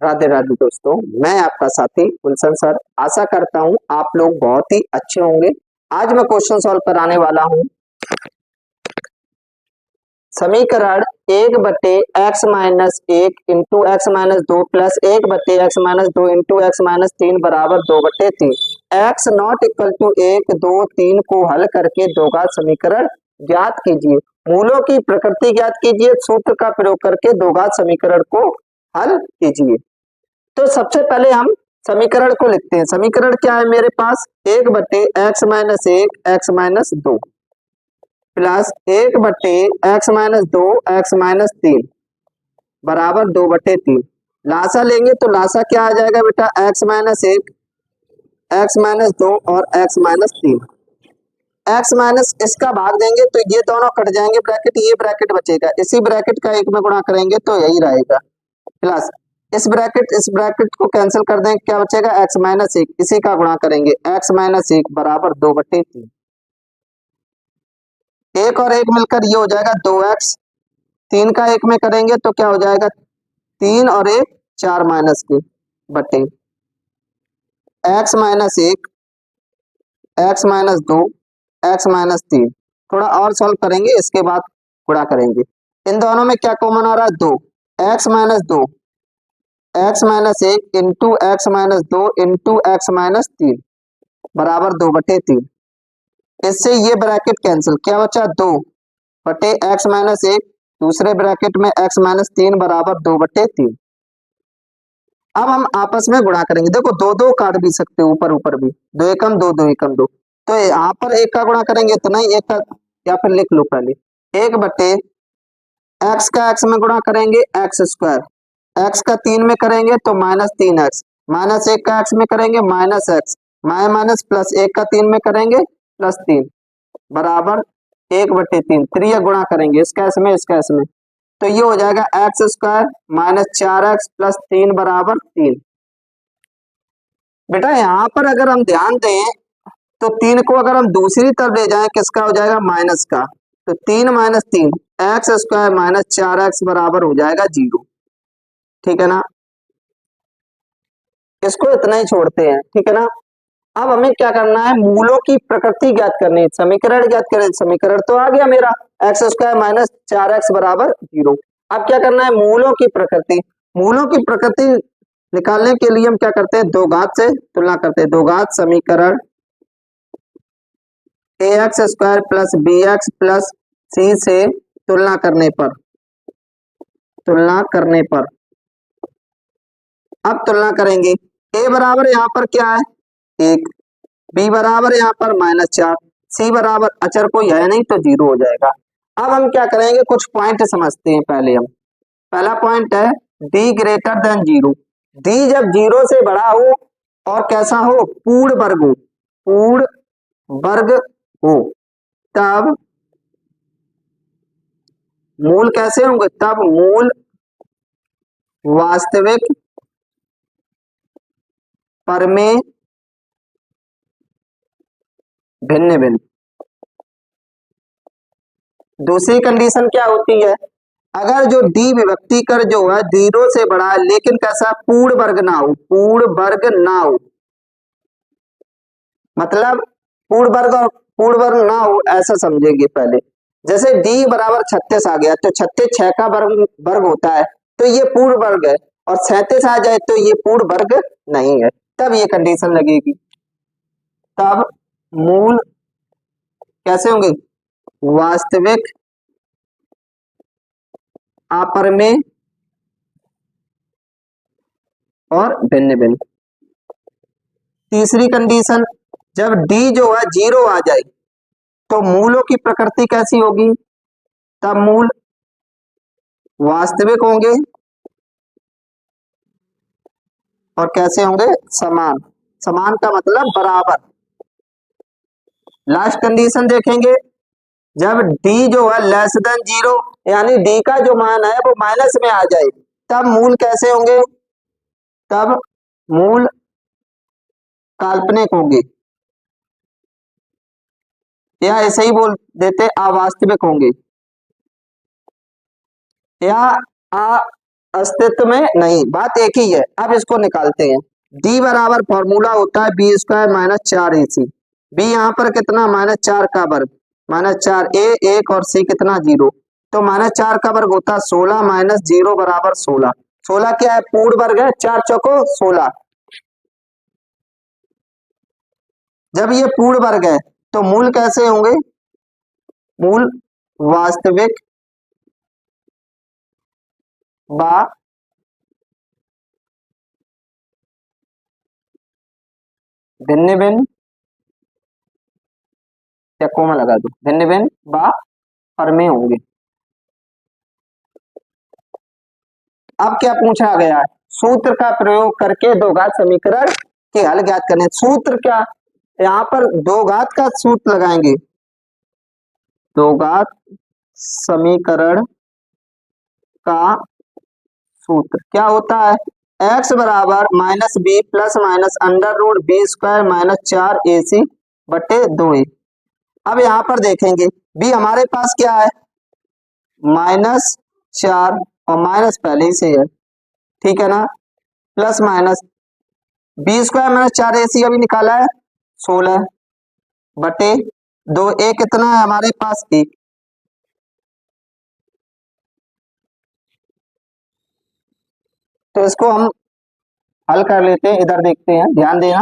राधे राधे दोस्तों, मैं आपका साथी गुलशन सर। आशा करता हूँ आप लोग बहुत ही अच्छे होंगे। आज मैं क्वेश्चन सॉल्व कराने वाला हूँ। समीकरण 1/x-1 into x-2 plus 1/x-2 into x-3 बराबर 2/3। x नॉट इक्वल टू 1, 2, 3 को हल करके दो घात समीकरण ज्ञात कीजिए। मूलों की प्रकृति ज्ञात कीजिए। सूत्र का प्रयोग करके दो घात समीकरण को हल कीजिए। तो सबसे पहले हम समीकरण को लिखते हैं। समीकरण क्या है मेरे पास? 1/x-1 x-2 plus 1/x-2 x-3 बराबर 2/3। लासा लेंगे तो लासा क्या आ जाएगा बेटा? x-1 x-2 और x-3। x माइनस इसका भाग देंगे तो ये दोनों कट जाएंगे ब्रैकेट, ये ब्रैकेट बचेगा। इसी ब्रैकेट का एक में गुणा करेंगे तो यही रहेगा। प्लस इस ब्रैकेट को कैंसिल कर देंगे, क्या बचेगा? x-1, इसी का गुणा करेंगे x-1 बराबर 2/3। एक और एक मिलकर ये हो जाएगा 2x। 3 का एक में करेंगे तो क्या हो जाएगा? 3 और 1 4 माइनस के बटे x-1 x-2 x-3। थोड़ा और सॉल्व करेंगे, इसके बाद गुणा करेंगे। इन दोनों में क्या कॉमन आ रहा है? 2 x-2 x-1 into x-2 into x-3 बराबर 2/3। इससे ये ब्रैकेट कैंसिल, क्या बचा? 2/x-1। दूसरे ब्रैकेट में x-3 बराबर 2/3। अब हम आपस में गुणा करेंगे। देखो दो दो काट भी सकते हो, ऊपर ऊपर भी। 2 एकम 2, 2 एकम 2। तो यहाँ पर एक का गुणा करेंगे तो नहीं, एक का, या फिर लिख लो पहले 1/x का x में गुणा करेंगे x²। x का 3 में करेंगे तो -3x। -1 का x में करेंगे -x। माइनस प्लस 1 का 3 में करेंगे +3 बराबर 1/3। त्रिय गुणा करेंगे इसका इसमें तो ये हो जाएगा x² -4x प्लस 3 बराबर 3। बेटा यहाँ पर अगर हम ध्यान दें तो 3 को अगर हम दूसरी तरफ ले जाएं, किसका हो जाएगा? माइनस का। तो 3 - 3 x² -4x बराबर हो जाएगा 0। ठीक है ना? इसको इतना ही छोड़ते हैं, ठीक है ना? अब हमें क्या करना है? मूलों की प्रकृति ज्ञात करनी है। समीकरण ज्ञात करें। समीकरण तो आ गया मेरा, x² -4x बराबर 0। अब क्या करना है? मूलों की प्रकृति। मूलों की प्रकृति निकालने के लिए हम क्या करते हैं? दो घात से तुलना करते हैं। दो घात समीकरण ax² plus bx plus c से तुलना करने पर अब तुलना करेंगे। a बराबर यहाँ पर क्या है? 1, b बराबर यहाँ पर -4, c बराबर अचर कोई है नहीं तो 0 हो जाएगा। अब हम क्या करेंगे? कुछ पॉइंट समझते हैं पहले हम। पहला पॉइंट है d ग्रेटर देन 0। d जब 0 से बड़ा हो और कैसा हो? पूर्ण वर्ग हो तब मूल कैसे होंगे? तब मूल वास्तविक परमेय भिन्न भिन्न। दूसरी कंडीशन क्या होती है? अगर जो डी विभक्ति कर जो है 0 से बड़ा है लेकिन कैसा? पूर्ण वर्ग ना हो। मतलब पूर्ण वर्ग ना हो ऐसा समझेंगे पहले। जैसे d बराबर 36 आ गया तो 36 6 का वर्ग होता है तो ये पूर्ण वर्ग है, और 37 आ जाए तो ये पूर्ण वर्ग नहीं है, तब ये कंडीशन लगेगी। तब मूल कैसे होंगे? वास्तविक अपरमेय और भिन्न भिन्न। तीसरी कंडीशन, जब d जो है 0 आ जाए तो मूलों की प्रकृति कैसी होगी? तब मूल वास्तविक होंगे और कैसे होंगे? समान। समान का मतलब बराबर। लास्ट कंडीशन देखेंगे, जब d जो है लेस देन 0 यानी d का जो मान है वो माइनस में आ जाए तब मूल कैसे होंगे? तब मूल काल्पनिक होंगे, या ऐसे ही बोल देते अवास्तविक होंगे, या अस्तित्व में नहीं, बात एक ही है। अब इसको निकालते हैं। डी बराबर फॉर्मूला होता है B square minus 4ac। B यहाँ पर कितना, -4 का वर्ग, -4 ए 1 और सी कितना 0। तो -4 का वर्ग होता है 16 माइनस 0 बराबर 16। 16 क्या है, पूर्ण वर्ग है, 4 चौको 16। जब ये पूर्ण वर्ग है तो मूल कैसे होंगे, मूल वास्तविक व भिन्न भिन्न, या कोमा लगा दो, भिन्न भिन्न व परमेय होंगे। अब क्या पूछा गया है, सूत्र का प्रयोग करके दो घात समीकरण के हल ज्ञात करने। सूत्र क्या, यहाँ पर दो घात का सूत्र लगाएंगे। दो घात समीकरण का सूत्र क्या होता है, x बराबर -b plus minus under root b square minus 4ac बटे 2a। अब यहाँ पर देखेंगे b हमारे पास क्या है, -4 और माइनस पहले ही से है, ठीक है ना, plus minus b square minus 4ac अभी निकाला है 16 बटे 2a कितना है हमारे पास 1। तो इसको हम हल कर लेते हैं, इधर देखते हैं, ध्यान देना।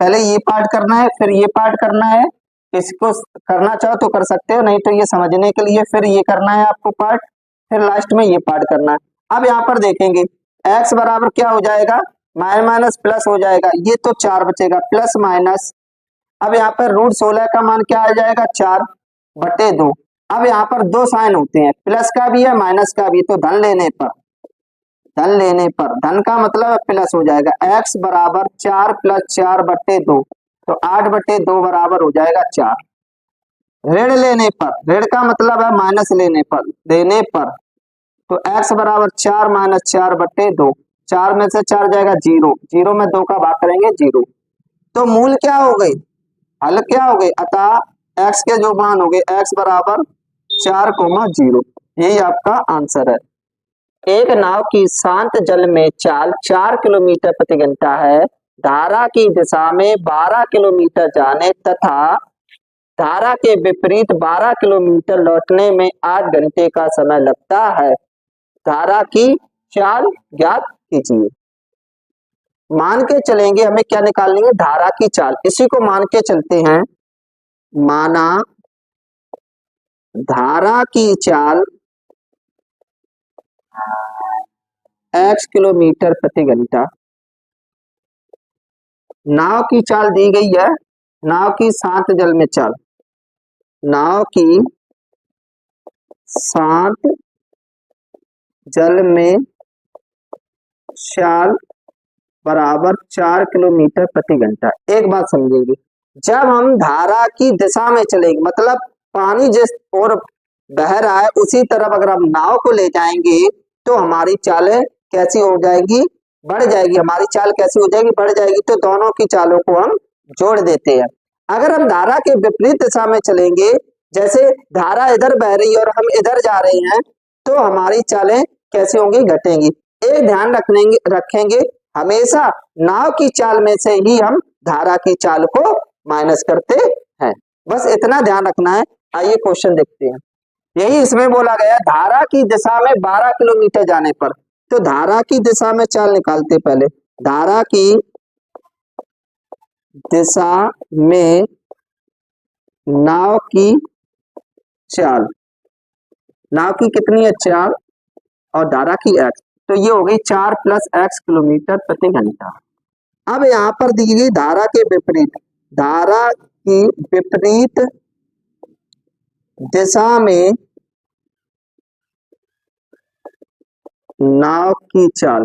पहले ये पार्ट करना है, फिर ये पार्ट करना है। इसको करना चाहो तो कर सकते हो, नहीं तो ये समझने के लिए फिर ये करना है आपको पार्ट, फिर लास्ट में ये पार्ट करना है। अब यहाँ पर देखेंगे x बराबर क्या हो जाएगा, माइनस माइनस प्लस हो जाएगा, ये तो 4 बचेगा, प्लस माइनस। अब यहाँ पर रूट 16 का मान क्या आ जाएगा, 4 बटे 2। अब यहाँ पर दो साइन होते हैं, प्लस का भी है माइनस का भी, तो धन लेने पर, धन का मतलब है प्लस हो जाएगा। x बराबर 4 प्लस 4 बटे 2, तो 8 बटे 2 बराबर हो जाएगा 4। ऋण लेने पर, ऋण का मतलब है माइनस लेने पर, तो x बराबर 4 माइनस 4 बटे 2, 4 में से 4 जाएगा 0, 0 में 2 का भाग करेंगे 0। तो मूल क्या हो गई, हल क्या हो गई, अतः x के जो मान हो गए x बराबर 4,0, यही आपका आंसर है। एक नाव की शांत जल में चाल 4 किलोमीटर प्रति घंटा है। धारा की दिशा में 12 किलोमीटर जाने तथा धारा के विपरीत 12 किलोमीटर लौटने में 8 घंटे का समय लगता है। धारा की चाल ज्ञात कीजिए। मान के चलेंगे, हमें क्या निकालनी है, धारा की चाल। इसी को मान के चलते हैं, माना धारा की चाल x किलोमीटर प्रति घंटा। नाव की चाल दी गई है, नाव की शांत जल में चाल, नाव की शांत जल में चाल बराबर 4 किलोमीटर प्रति घंटा। एक बात समझेंगे, जब हम धारा की दिशा में चलेंगे, मतलब पानी जिस ओर बह रहा है उसी तरफ अगर हम नाव को ले जाएंगे तो हमारी चालें कैसी हो जाएगी, बढ़ जाएगी। हमारी चाल कैसी हो जाएगी, बढ़ जाएगी। तो दोनों की चालों को हम जोड़ देते हैं। अगर हम धारा के विपरीत दिशा में चलेंगे, जैसे धारा इधर बह रही है और हम इधर जा रहे हैं, तो हमारी चालें कैसी होंगी, घटेंगी। एक ध्यान रखेंगे हमेशा नाव की चाल में से ही हम धारा की चाल को माइनस करते हैं, बस इतना ध्यान रखना है। आइए क्वेश्चन देखते हैं। यही इसमें बोला गया, धारा की दिशा में 12 किलोमीटर जाने पर, तो धारा की दिशा में चाल निकालते पहले। धारा की दिशा में नाव की चाल, नाव की कितनी है 4 और धारा की x, तो ये हो गई 4 प्लस x किलोमीटर प्रति घंटा। अब यहाँ पर दी गई धारा के विपरीत, धारा की विपरीत दिशा में नाव की चाल।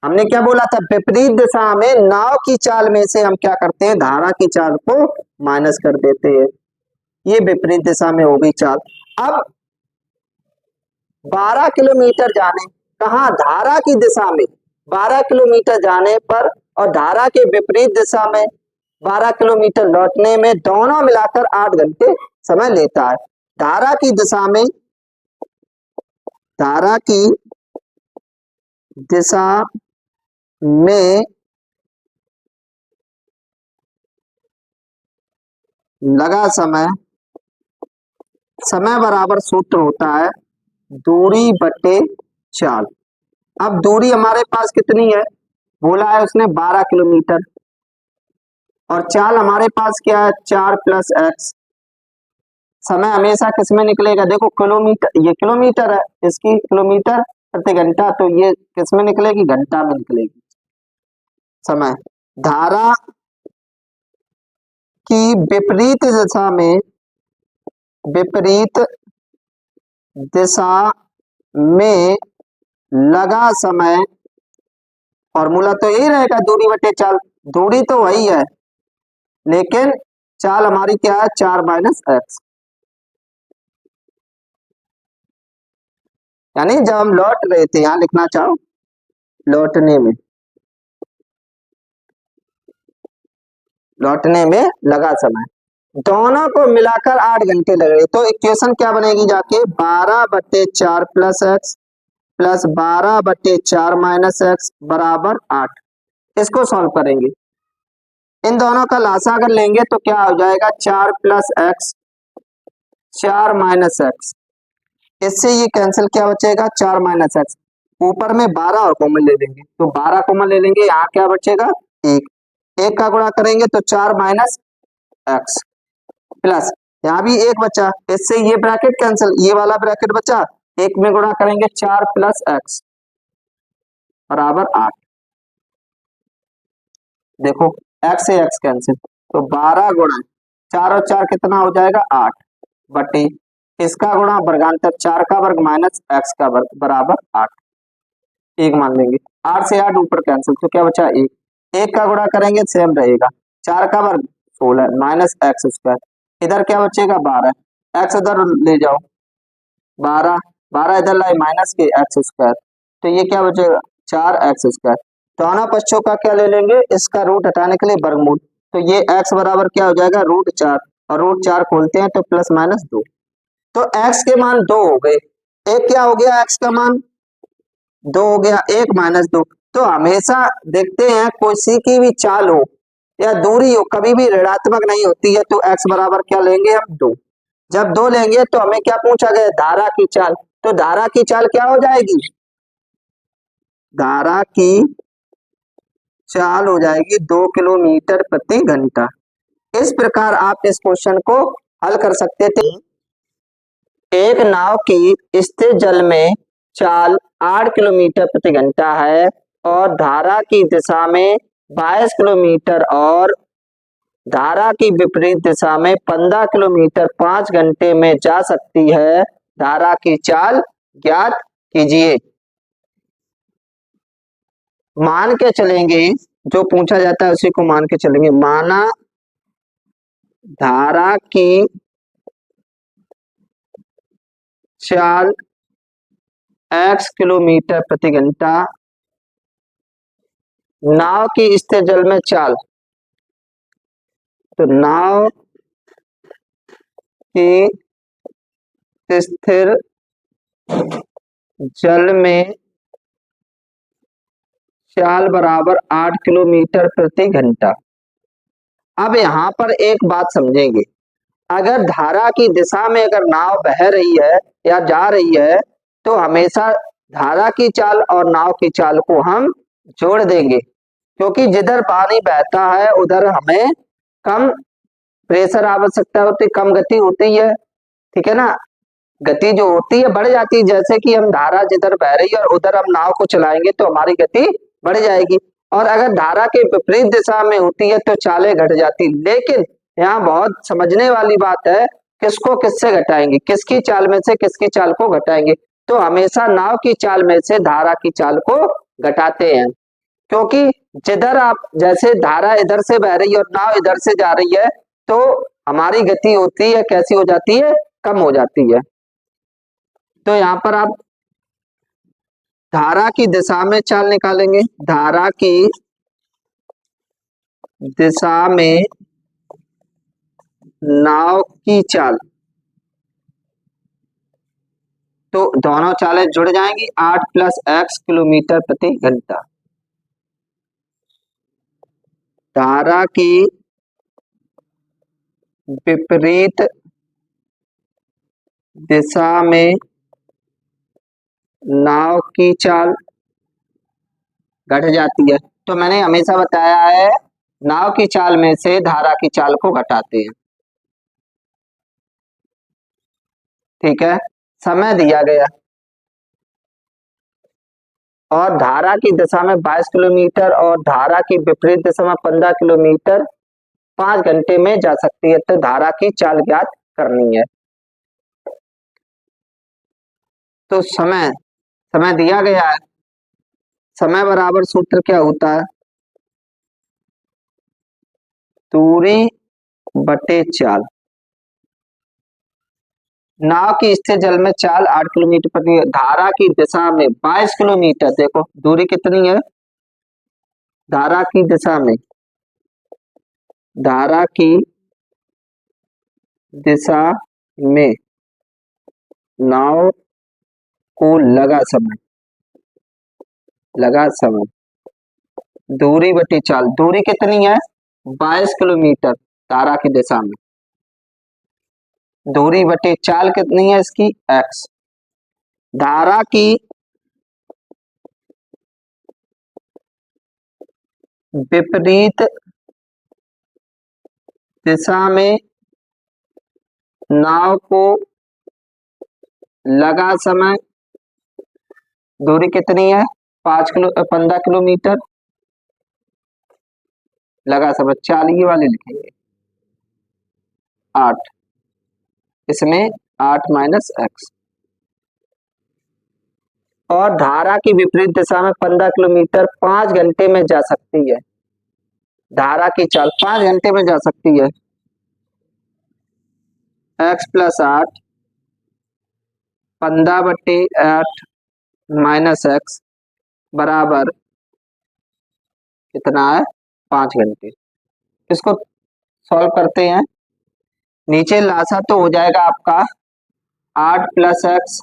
हमने क्या बोला था, विपरीत दिशा में नाव की चाल में से हम क्या करते हैं, धारा की चाल को माइनस कर देते हैं। ये विपरीत दिशा में हो गई चाल। अब 12 किलोमीटर जाने, कहा, धारा की दिशा में 12 किलोमीटर जाने पर और धारा के विपरीत दिशा में 12 किलोमीटर लौटने में, दोनों मिलाकर 8 घंटे समय लेता है। धारा की दिशा में धारा की दिशा में लगा समय, समय बराबर सूत्र होता है दूरी बटे चाल। अब दूरी हमारे पास कितनी है, बोला है उसने 12 किलोमीटर, और चाल हमारे पास क्या है 4 प्लस एक्स। समय हमेशा किस में निकलेगा, देखो किलोमीटर, ये किलोमीटर है, इसकी किलोमीटर प्रति घंटा, तो ये किस में निकलेगी, घंटा में निकलेगी समय। धारा की विपरीत दिशा में, विपरीत दिशा में लगा समय, फॉर्मूला तो यही रहेगा दूरी बटे चाल। दूरी तो वही है लेकिन चाल हमारी क्या है 4 माइनस एक्स। यानी जब हम लौट रहे थे, यहां लिखना चाहो लौटने में, लौटने में लगा समय, दोनों को मिलाकर 8 घंटे लग रहे। तो इक्वेशन क्या बनेगी जाके 12 बटे 4 प्लस एक्स प्लस 12 बटे 4 माइनस एक्स बराबर 8। इसको सॉल्व करेंगे, इन दोनों का लासा अगर लेंगे तो क्या हो जाएगा 4 प्लस एक्स 4 माइनस एक्स, इससे ये कैंसिल, क्या बचेगा 4 माइनस एक्स, ऊपर में 12 और कॉमन ले लेंगे, तो 12 कॉमन ले लेंगे, यहाँ क्या बचेगा 1, 1 का गुणा करेंगे तो 4 माइनस एक्स प्लस यहाँ भी 1 बचा, इससे ये ब्रैकेट कैंसिल, ये वाला ब्रैकेट बचा, 1 में गुणा करेंगे 4 प्लस एक्स बराबर 8। देखो x से x कैंसिल, तो 12 गुणा 4 और 4 कितना हो जाएगा 8 बटे इसका गुणा वर्गांतर 4 का वर्ग माइनस x का वर्ग बराबर 8, 1 मान लेंगे, 8 से 8 ऊपर कैंसिल, तो क्या बचा 1, 1 का गुणा करेंगे सेम रहेगा, 4 का वर्ग 16 माइनस एक्स स्क्वायर, इधर क्या बचेगा 12, x इधर ले जाओ 12, 12 इधर लाए माइनस के एक्स स्क्वायर, तो ये क्या बचेगा 4 एक्स स्क्वायर। दोनों पक्षों का क्या ले लेंगे, इसका रूट हटाने के लिए वर्गमूल, तो ये x बराबर क्या हो जाएगा √4, और √4 खोलते हैं तो प्लस माइनस 2, तो x के मान 2 हो गए, एक क्या हो गया x का मान 2 हो गया, 1 माइनस 2। तो हमेशा देखते हैं कोई सी की भी चाल हो या दूरी हो, कभी भी ऋणात्मक नहीं होती है, तो x बराबर क्या लेंगे हम 2। जब 2 लेंगे तो हमें क्या पूछा गया धारा की चाल, तो धारा की चाल क्या हो जाएगी, धारा की चाल हो जाएगी 2 किलोमीटर प्रति घंटा। इस प्रकार आप इस क्वेश्चन को हल कर सकते थे। एक नाव की स्थिर जल में चाल 8 किलोमीटर प्रति घंटा है और धारा की दिशा में 22 किलोमीटर और धारा की विपरीत दिशा में 15 किलोमीटर 5 घंटे में जा सकती है, धारा की चाल ज्ञात कीजिए। मान के चलेंगे, जो पूछा जाता है उसी को मान के चलेंगे। माना धारा की चाल x किलोमीटर प्रति घंटा, नाव की स्थिर जल में चाल, तो नाव की स्थिर जल में चाल बराबर 8 किलोमीटर प्रति घंटा। अब यहां पर एक बात समझेंगे, अगर धारा की दिशा में अगर नाव बह रही है या जा रही है तो हमेशा धारा की चाल और नाव की चाल को हम जोड़ देंगे, क्योंकि जिधर पानी बहता है उधर हमें कम प्रेशर आवश्यकता होती, कम गति होती है, ठीक है ना, गति जो होती है बढ़ जाती है। जैसे कि हम धारा जिधर बह रही है और उधर हम नाव को चलाएंगे तो हमारी गति बढ़ जाएगी, और अगर धारा के विपरीत दिशा में होती है तो चालें घट जाती। लेकिन यहाँ बहुत समझने वाली बात है, किसको किससे घटाएंगे, किसकी चाल में से किसकी चाल को घटाएंगे, तो हमेशा नाव की चाल में से धारा की चाल को घटाते हैं, क्योंकि जिधर आप, जैसे धारा इधर से बह रही है और नाव इधर से जा रही है तो हमारी गति होती है कैसी हो जाती है, कम हो जाती है। तो यहाँ पर आप धारा की दिशा में चाल निकालेंगे, धारा की दिशा में नाव की चाल, तो दोनों चालें जुड़ जाएंगी, 8 प्लस एक्स किलोमीटर प्रति घंटा। धारा की विपरीत दिशा में नाव की चाल घट जाती है। तो मैंने हमेशा बताया है, नाव की चाल में से धारा की चाल को घटाते हैं। ठीक है, समय दिया गया और धारा की दिशा में 22 किलोमीटर और धारा की विपरीत दिशा में 15 किलोमीटर 5 घंटे में जा सकती है। तो धारा की चाल ज्ञात करनी है। तो समय समय दिया गया है, समय बराबर सूत्र क्या होता है, दूरी बटे चाल। नाव की स्थिर जल में चाल 8 किलोमीटर प्रति, धारा की दिशा में 22 किलोमीटर, देखो दूरी कितनी है, धारा की दिशा में, धारा की दिशा में नाव को लगा समय दूरी बटी चाल, दूरी कितनी है 22 किलोमीटर धारा की दिशा में, दूरी बटे चाल कितनी है इसकी x। धारा की विपरीत दिशा में नाव को लगा समय, दूरी कितनी है 15 किलोमीटर, लगा समय चाल ये वाले लिखेंगे 8, इसमें 8 माइनस एक्स। और धारा की विपरीत दिशा में 15 किलोमीटर 5 घंटे में जा सकती है, धारा की चाल 5 घंटे में जा सकती है, x प्लस 8 15 बटे 8 माइनस एक्स बराबर कितना है 5 घंटे। इसको सॉल्व करते हैं, नीचे लासा तो हो जाएगा आपका 8 प्लस एक्स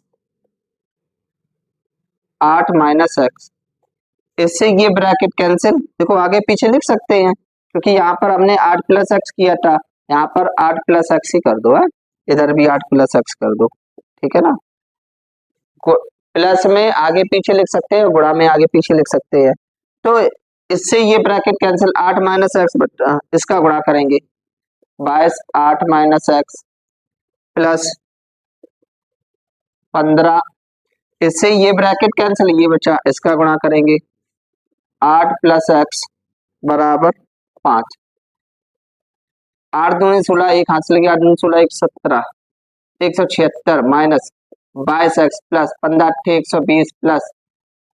8 माइनस एक्स, इससे ये ब्रैकेट कैंसिल, देखो आगे पीछे लिख सकते हैं क्योंकि यहाँ पर हमने 8 प्लस एक्स किया था, यहाँ पर 8 प्लस एक्स ही कर दो है, इधर भी 8 प्लस एक्स कर दो, ठीक है ना। प्लस में आगे पीछे लिख सकते हैं, गुणा में आगे पीछे लिख सकते हैं। तो इससे ये ब्रैकेट कैंसिल, 8 माइनस एक्स इसका गुणा करेंगे 22 8 माइनस एक्स प्लस 15, इससे ये ब्रैकेट कैंसिल, ये बचा, इसका गुणा करेंगे 8 प्लस एक्स बराबर 5, 8 दूनी 16, एक हाथ से लगे 8 दूनी 16 117 176 minus 22 x plus 15 120 plus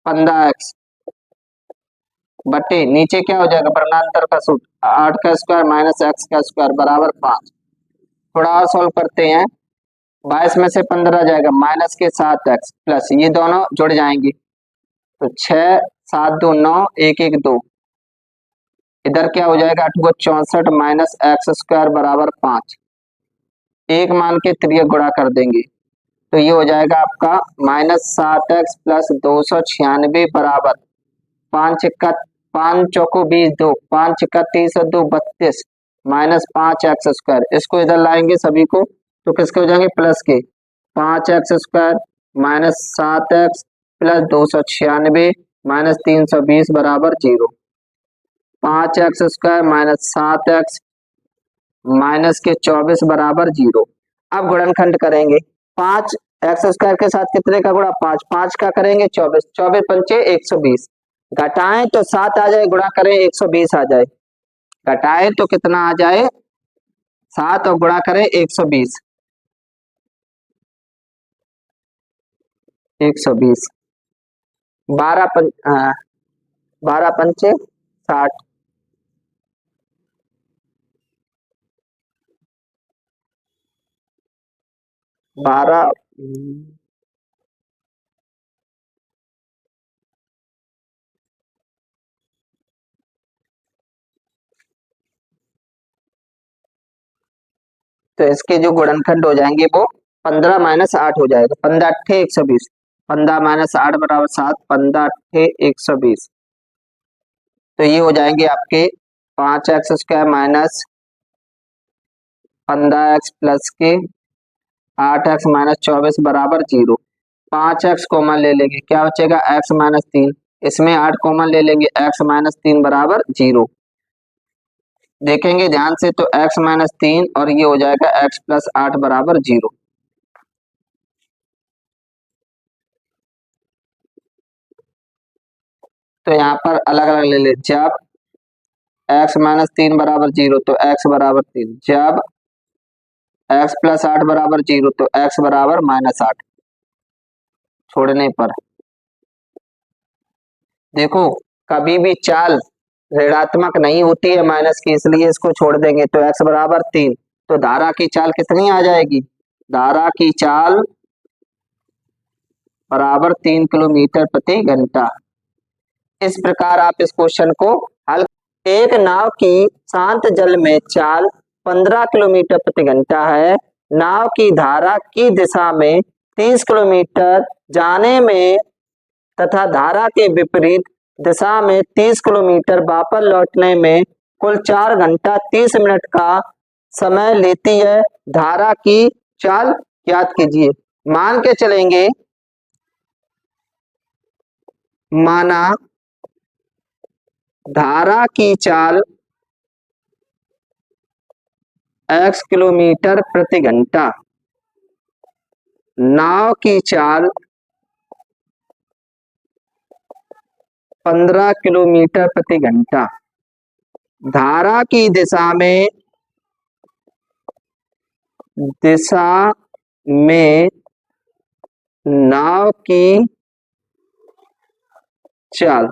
15 x बटे नीचे क्या हो जाएगा वर्गांतर का सूत्र 8 का स्क्वायर माइनस एक्स का स्क्वायर बराबर 5। थोड़ा और सॉल्व करते हैं, 22 में से 15 जाएगा माइनस के 7 एक्स प्लस ये दोनों जुड़ जाएंगे तो 6 7 2 9 1 1 2, इधर क्या हो जाएगा 8 को 64 माइनस एक्स स्क्वायर बराबर 5, एक मान के त्रियक गुणा कर देंगे तो ये हो जाएगा आपका माइनस 7 एक्स प्लस 296 बराबर 5 चौको 20 2 5 का 30 और 2 32 माइनस 5 एक्स स्क्वायर, इसको इधर लाएंगे सभी को तो किसके हो जाएंगे प्लस के 5 x square minus 7 x plus 296 minus 320 बराबर 0, 5 x square minus 7 x minus के 24 बराबर 0। अब गुणनखंड करेंगे, 5 एक्स स्क्वायर के साथ कितने का गुणा 5 5 का करेंगे 24 24 पंचे 120, घटाएं तो 7 आ जाए, गुणा करें 120 आ जाए, घटाएं तो कितना आ जाए 7 और गुणा करें 120 120 12 पंचे 60, 12 तो इसके जो गुणनखंड हो जाएंगे वो 15 माइनस 8 हो जाएगा, 15 अट्ठे 120, 15 माइनस 8 बराबर 7, 15 अट्ठे 120। तो ये हो जाएंगे आपके 5x² माइनस 15x प्लस के 8x माइनस 24 बराबर 0। 5x कॉमन ले लेंगे, क्या बचेगा x माइनस 3, इसमें 8 कॉमन ले लेंगे, x माइनस 3 बराबर 0। देखेंगे ध्यान से तो x माइनस 3 और ये हो जाएगा x प्लस 8 बराबर 0। तो यहाँ पर अलग अलग ले ले, जब x माइनस 3 बराबर 0 तो x बराबर 3, जब x प्लस 8 बराबर 0 तो x बराबर माइनस 8। छोड़ने पर देखो कभी भी चाल ऋणात्मक नहीं होती है माइनस की, इसलिए इसको छोड़ देंगे। तो x बराबर 3, तो धारा की चाल कितनी आ जाएगी, धारा की चाल बराबर 3 किलोमीटर प्रति घंटा। इस प्रकार आप इस क्वेश्चन को हल। एक नाव की शांत जल में चाल 15 किलोमीटर प्रति घंटा है। नाव की धारा की दिशा में 30 किलोमीटर जाने में तथा धारा के विपरीत दिशा में 30 किलोमीटर वापस लौटने में कुल 4 घंटा 30 मिनट का समय लेती है। धारा की चाल ज्ञात कीजिए। मान के चलेंगे, माना धारा की चाल x किलोमीटर प्रति घंटा, नाव की चाल 15 किलोमीटर प्रति घंटा, धारा की दिशा में नाव की चाल।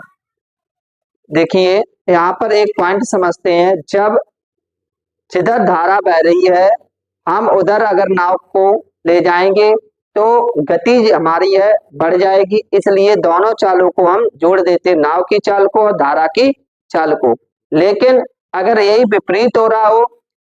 देखिए यहाँ पर एक पॉइंट समझते हैं, जब जिधर धारा बह रही है हम उधर अगर नाव को ले जाएंगे तो गति हमारी है बढ़ जाएगी, इसलिए दोनों चालों को हम जोड़ देते हैं, नाव की चाल को और धारा की चाल को। लेकिन अगर यही विपरीत हो रहा हो,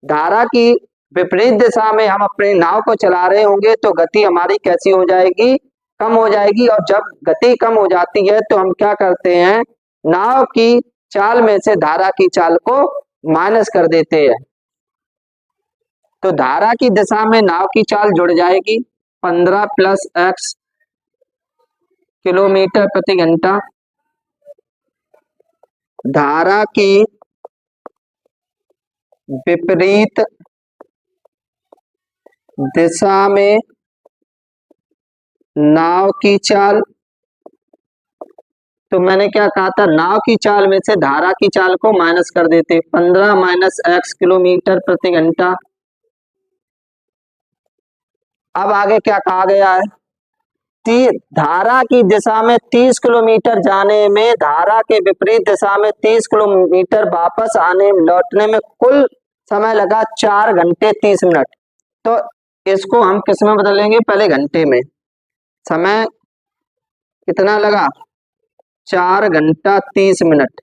धारा की विपरीत दिशा में हम अपने नाव को चला रहे होंगे तो गति हमारी कैसी हो जाएगी, कम हो जाएगी। और जब गति कम हो जाती है तो हम क्या करते हैं, नाव की चाल में से धारा की चाल को माइनस कर देते हैं। तो धारा की दिशा में नाव की चाल जुड़ जाएगी, 15 प्लस x किलोमीटर प्रति घंटा। धारा की विपरीत दिशा में नाव की चाल, तो मैंने क्या कहा था, नाव की चाल में से धारा की चाल को माइनस कर देते, 15 माइनस x किलोमीटर प्रति घंटा। अब आगे क्या कहा गया है, धारा की दिशा में 30 किलोमीटर जाने में धारा के विपरीत दिशा में 30 किलोमीटर वापस आने लौटने में कुल समय लगा 4 घंटे 30 मिनट। तो इसको हम किस में बदलेंगे, पहले घंटे में। समय कितना लगा, 4 घंटा 30 मिनट।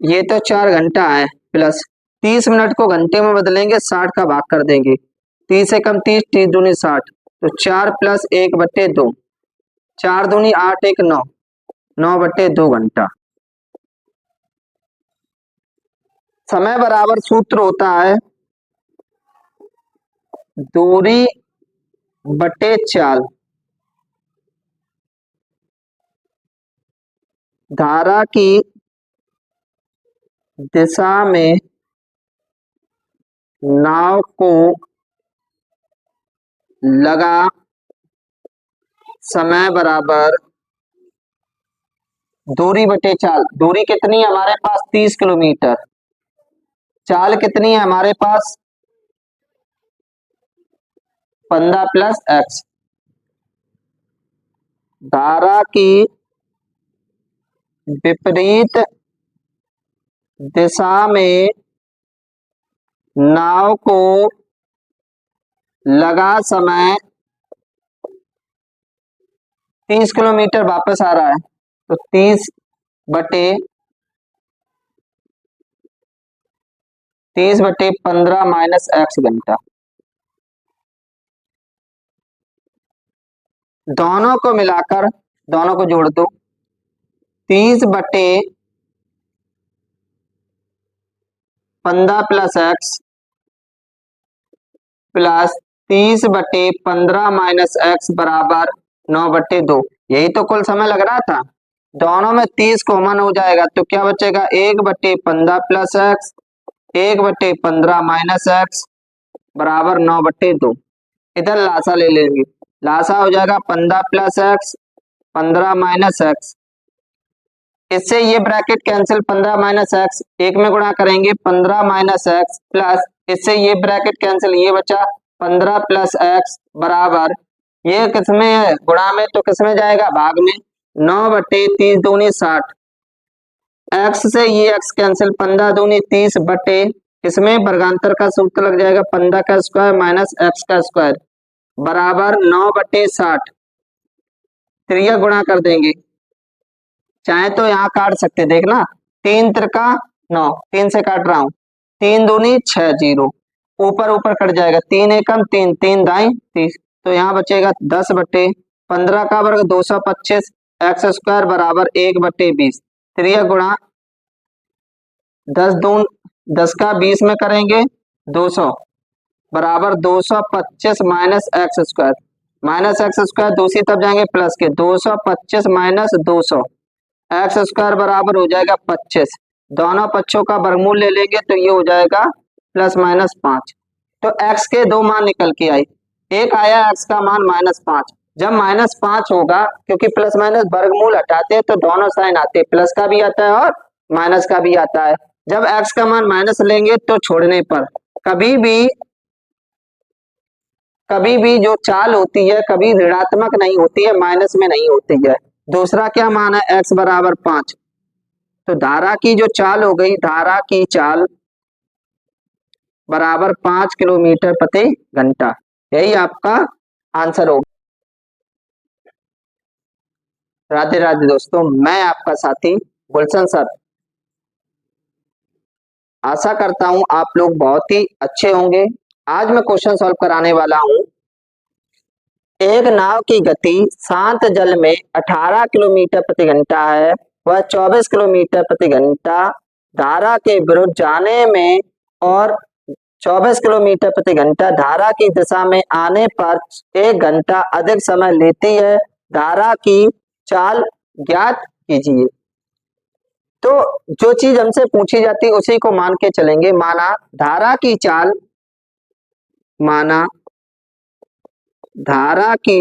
ये तो 4 घंटा है, प्लस 30 मिनट को घंटे में बदलेंगे, 60 का भाग कर देंगे, 30 से कम 30, 30 दूनी 60, तो 4 प्लस 1/2, 4 दूनी 8, 1 9, 9/2 घंटा। समय बराबर सूत्र होता है दूरी बटे चाल। धारा की दिशा में नाव को लगा समय बराबर दूरी बटे चाल। दूरी कितनी है हमारे पास, 30 किलोमीटर। चाल कितनी है हमारे पास, 15 प्लस x। धारा की विपरीत दिशा में नाव को लगा समय 30 किलोमीटर वापस आ रहा है, तो 30 बटे 30/15 माइनस एक्स घंटा। दोनों को मिलाकर दोनों को जोड़ दो। 30/15 plus x plus 30/15 minus x बराबर 9/2। यही तो कुल समय लग रहा था। दोनों में 30 कॉमन हो जाएगा तो क्या बचेगा 1/15 प्लस एक्स 1/15 माइनस एक्स बराबर 9/2। इधर लासा ले लेंगे। लासा हो जाएगा 15 प्लस एक्स 15 माइनस एक्स। इससे ये ब्रैकेट कैंसिल 15 माइनस एक्स एक में गुणा करेंगे 15 माइनस एक्स प्लस इससे ये ब्रैकेट कैंसिल ये बचा 15 प्लस एक्स बराबर ये किसमें है गुणा में तो किसमें जाएगा भाग में 9/30 दूनी 60 एक्स से ये एक्स कैंसिल 15 दूनी 30 बटे इसमें वर्गांतर का सूत्र लग जाएगा 15 का स्क्वायर माइनस एक्स का स्क्वायर बराबर 9/60। त्रिया गुणा कर देंगे चाहे तो यहाँ काट सकते देखना 3 त्रिका 9 3 से काट रहा हूं 3 दूनी 6 0 ऊपर ऊपर कट जाएगा 3 एकम 3 3 दाई 30 तो यहाँ बचेगा 10/15 का वर्ग 225 एक्स स्क्वायर बराबर 1/20। त्रिया गुणा 10 का 20 में करेंगे 200 बराबर 225 माइनस एक्स स्क्वायर दूसरी तरफ जाएंगे प्लस के 225 माइनस 200 एक्स स्क्वायर बराबर हो जाएगा 25। दोनों पक्षों का वर्गमूल ले लेंगे तो ये हो जाएगा +-5। तो x के दो मान निकल के आई। एक आया x का मान -5। जब -5 होगा क्योंकि प्लस माइनस वर्गमूल हटाते हैं तो दोनों साइन आते हैं प्लस का भी आता है और माइनस का भी आता है। जब x का मान माइनस लेंगे तो छोड़ने पर कभी भी जो चाल होती है कभी ऋणात्मक नहीं होती है माइनस में नहीं होती है। दूसरा क्या मान है x बराबर 5। तो धारा की जो चाल हो गई धारा की चाल बराबर 5 किलोमीटर प्रति घंटा। यही आपका आंसर होगा। राधे राधे दोस्तों, मैं आपका साथी गुलशन सर। आशा करता हूं आप लोग बहुत ही अच्छे होंगे। आज मैं क्वेश्चन सॉल्व कराने वाला हूं। एक नाव की गति शांत जल में 18 किलोमीटर प्रति घंटा है वह 24 किलोमीटर प्रति घंटा धारा के विरुद्ध जाने में और 24 किलोमीटर प्रति घंटा धारा की दिशा में आने पर 1 घंटा अधिक समय लेती है। धारा की चाल ज्ञात कीजिए। तो जो चीज हमसे पूछी जाती है उसी को मान के चलेंगे। माना धारा की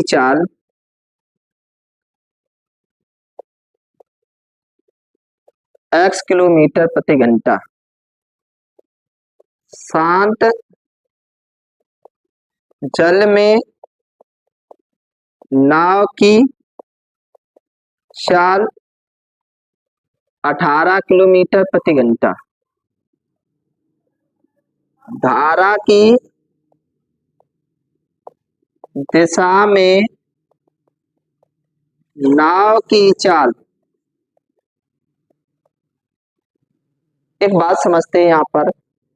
चाल x किलोमीटर प्रति घंटा शांत जल में नाव की चाल 18 किलोमीटर प्रति घंटा। धारा की दिशा में नाव की चाल। एक बात समझते हैं यहाँ पर,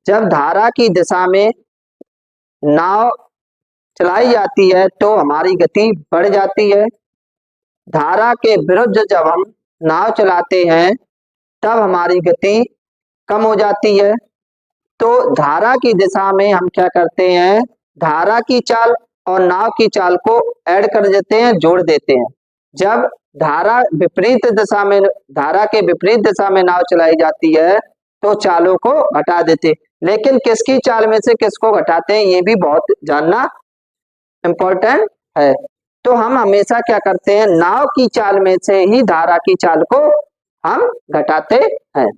जब धारा की दिशा में नाव चलाई जाती है तो हमारी गति बढ़ जाती है। धारा के विरुद्ध जब हम नाव चलाते हैं तब हमारी गति कम हो जाती है। तो धारा की दिशा में हम क्या करते हैं, धारा की चाल और नाव की चाल को ऐड कर देते हैं, जोड़ देते हैं। जब धारा के विपरीत दिशा में नाव चलाई जाती है तो चालों को घटा देते। लेकिन किसकी चाल में से किसको घटाते हैं ये भी बहुत जानना इंपॉर्टेंट है। तो हम हमेशा क्या करते हैं, नाव की चाल में से ही धारा की चाल को हम घटाते हैं।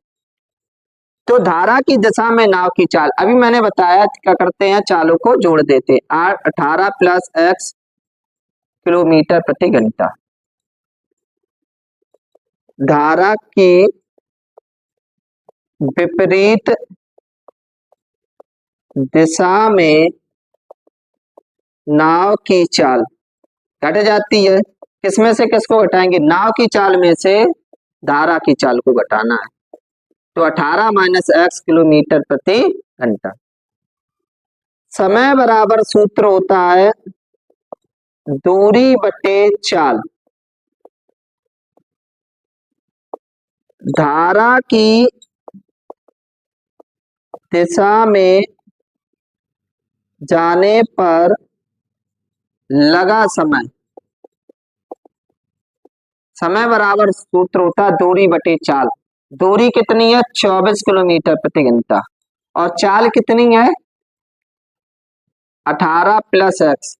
तो धारा की दिशा में नाव की चाल, अभी मैंने बताया क्या करते हैं, चालों को जोड़ देते हैं। 18 प्लस x किलोमीटर प्रति घंटा। धारा की विपरीत दिशा में नाव की चाल घट जाती है। किसमें से किसको घटाएंगे, नाव की चाल में से धारा की चाल को घटाना है। तो 18 माइनस एक्स किलोमीटर प्रति घंटा। समय बराबर सूत्र होता है दूरी बटे चाल। धारा की दिशा में जाने पर लगा समय। समय बराबर सूत्र होता है दूरी बटे चाल। दूरी कितनी है? 24 किलोमीटर प्रति घंटा। और चाल कितनी है? 18 प्लस एक्स।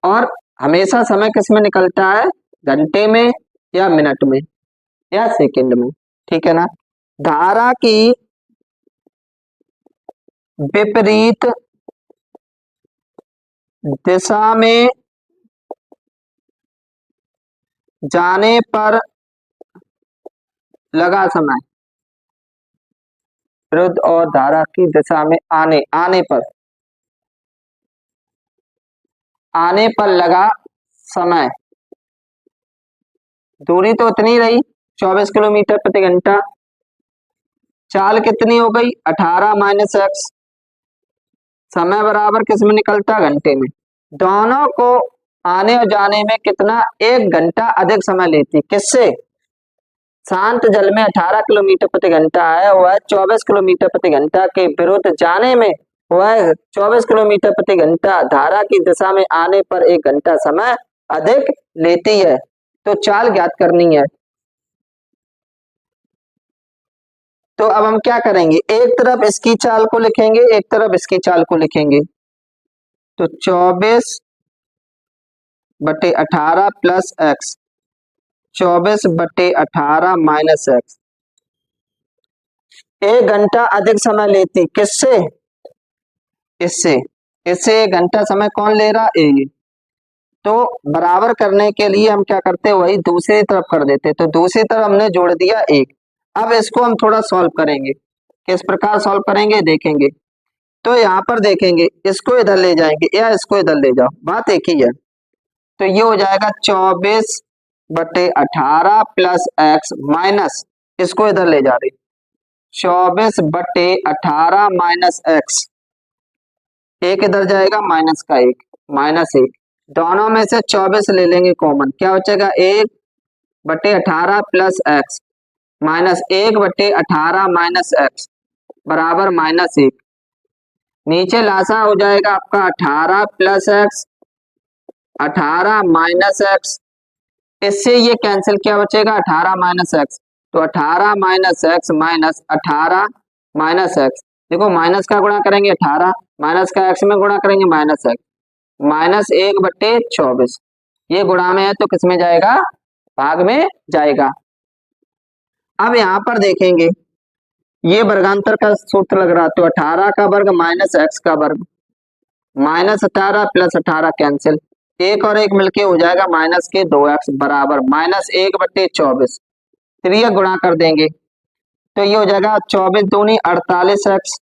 और हमेशा समय किस में निकलता है? घंटे में या मिनट में या सेकंड में। ठीक है ना। धारा की विपरीत दिशा में जाने पर लगा समय। विरुद्ध और धारा की दिशा में आने पर लगा समय। दूरी तो उतनी रही 24 किलोमीटर प्रति घंटा। चाल कितनी हो गई? 18 माइनस एक्स। समय बराबर किस में निकलता? घंटे में। दोनों को आने और जाने में कितना? 1 घंटा अधिक समय लेती। किससे? शांत जल में 18 किलोमीटर प्रति घंटा है, वह 24 किलोमीटर प्रति घंटा के विरुद्ध जाने में वह 24 किलोमीटर प्रति घंटा। धारा की दिशा में आने पर 1 घंटा समय अधिक लेती है। तो चाल ज्ञात करनी है। तो अब हम क्या करेंगे? एक तरफ इसकी चाल को लिखेंगे, एक तरफ इसकी चाल को लिखेंगे। तो 24 बटे 18 प्लस एक्स, 24 बटे 18 माइनस एक्स। 1 घंटा अधिक समय लेती। किससे? इससे। इससे 1 घंटा समय कौन ले रहा? ए। तो बराबर करने के लिए हम क्या करते हैं? वही दूसरी तरफ कर देते। तो दूसरी तरफ हमने जोड़ दिया 1। अब इसको हम थोड़ा सॉल्व करेंगे। किस प्रकार सॉल्व करेंगे देखेंगे। तो यहाँ पर देखेंगे, इसको इधर ले जाएंगे या इसको इधर ले जाओ, बात एक ही है। तो ये हो जाएगा 24 बटे 18 प्लस एक्स माइनस, इसको इधर ले जा रही 24 बटे 18 माइनस एक्स। एक इधर जाएगा माइनस का 1, माइनस 1। दोनों में से 24 ले लेंगे कॉमन, क्या बचेगा? 1 बटे 18 प्लस एक्स माइनस 1 बटे 18 माइनस एक्स बराबर माइनस 1। नीचे लासा हो जाएगा आपका 18 प्लस एक्स, 18 माइनस एक्स। इससे ये कैंसिल, क्या बचेगा? 18 माइनस एक्स। तो 18 minus x minus 18 minus x. देखो माइनस का गुणा करेंगे 18, माइनस का एक्स में गुणा करेंगे माइनस एक्स, माइनस 1 बटे 24। ये गुणा में है तो किस में जाएगा? भाग में जाएगा। अब यहाँ पर देखेंगे, ये वर्गांतर का सूत्र लग रहा, तो 18 का वर्ग माइनस एक्स का वर्ग, माइनस 18 प्लस 18 कैंसिल, 1 और 1 मिलके हो जाएगा माइनस के 2x बराबर माइनस 1 बटे 24। फिर ये गुणा कर देंगे तो ये हो जाएगा 24 दूनी 48x,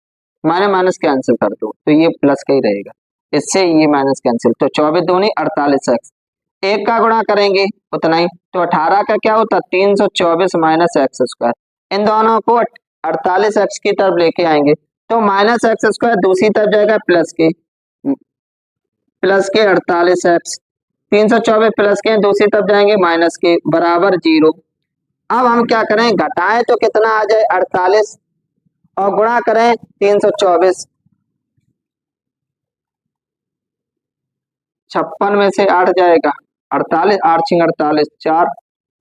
माइनस माइनस कैंसिल कर दो तो ये प्लस का ही रहेगा, इससे ये माइनस कैंसिल। तो 24 दूनी 48x, 1 का गुणा करेंगे उतना ही, तो 18 का क्या होता? 324 माइनस एक्स स्क्वायर। इन दोनों को 48x की तरफ लेके आएंगे तो माइनस एक्स स्क्वायर दूसरी तरफ जाएगा प्लस के 48x, 324 प्लस के दूसरी तरफ जाएंगे माइनस के बराबर 0। अब हम क्या करें? घटाएं तो कितना आ जाए? 48 और गुणा करें 324, 56 में से 8 जाएगा 48, 8 छिंग 48, 4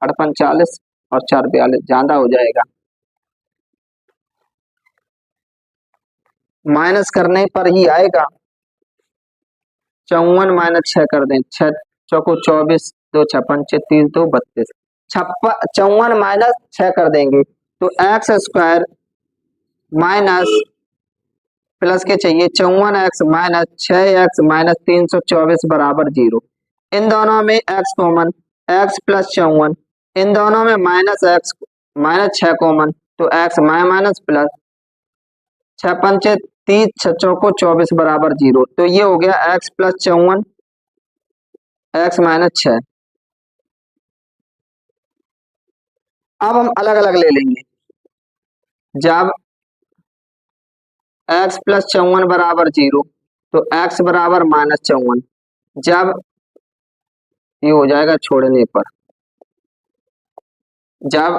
8 45 और 4 42, ज्यादा हो जाएगा। माइनस करने पर ही आएगा। 54 माइनस 6 कर दें, 6 चौको 24, 2 56, 30 2 32, 54 माइनस 6 कर देंगे तो एक्स स्क्वायर माइनस प्लस के चाहिए 54x माइनस 6x माइनस 324 बराबर 0। इन दोनों में x कॉमन, x प्लस 54, इन दोनों में माइनस x माइनस 6 कॉमन, तो x माइनस प्लस 6 पंचे 30, 6 चौको 24 बराबर 0। तो ये हो गया x प्लस 54 x माइनस 6। अब हम अलग अलग ले लेंगे, जब x प्लस 54 बराबर 0 तो x बराबर -54। जब ये हो जाएगा छोड़ने पर, जब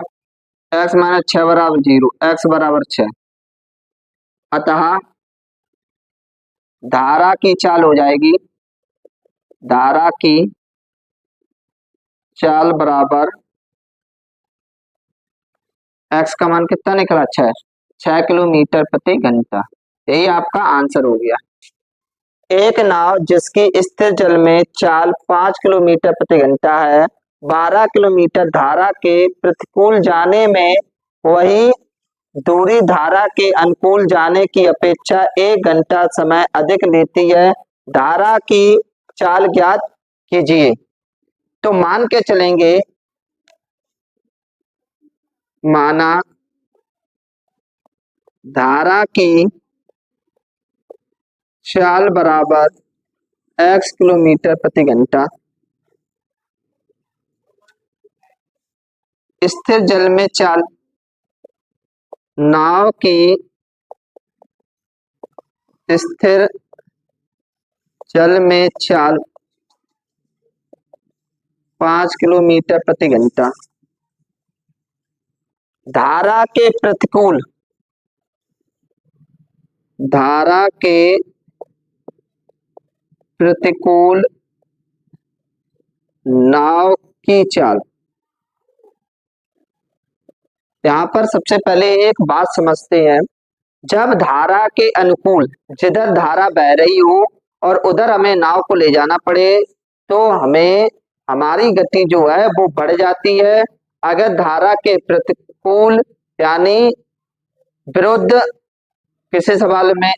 x माइनस 6 बराबर 0, x बराबर 6, अतः धारा की चाल हो जाएगी, धारा की चाल बराबर x का मान कितना निकला, 6 किलोमीटर प्रति घंटा। यही आपका आंसर हो गया। एक नाव जिसकी स्थिर जल में चाल 5 किलोमीटर प्रति घंटा है, 12 किलोमीटर धारा के प्रतिकूल जाने में वही दूरी धारा के अनुकूल जाने की अपेक्षा 1 घंटा समय अधिक लेती है। धारा की चाल ज्ञात कीजिए। तो मान के चलेंगे, माना धारा की चाल बराबर x किलोमीटर प्रति घंटा, स्थिर जल में चाल, नाव की स्थिर जल में चाल 5 किलोमीटर प्रति घंटा, धारा के प्रतिकूल, धारा के प्रतिकूल नाव की चाल। यहां पर सबसे पहले एक बात समझते हैं, जब धारा के अनुकूल, जिधर धारा बह रही हो और उधर हमें नाव को ले जाना पड़े, तो हमें हमारी गति जो है वो बढ़ जाती है। अगर धारा के प्रतिकूल यानी विरुद्ध, किसी सवाल में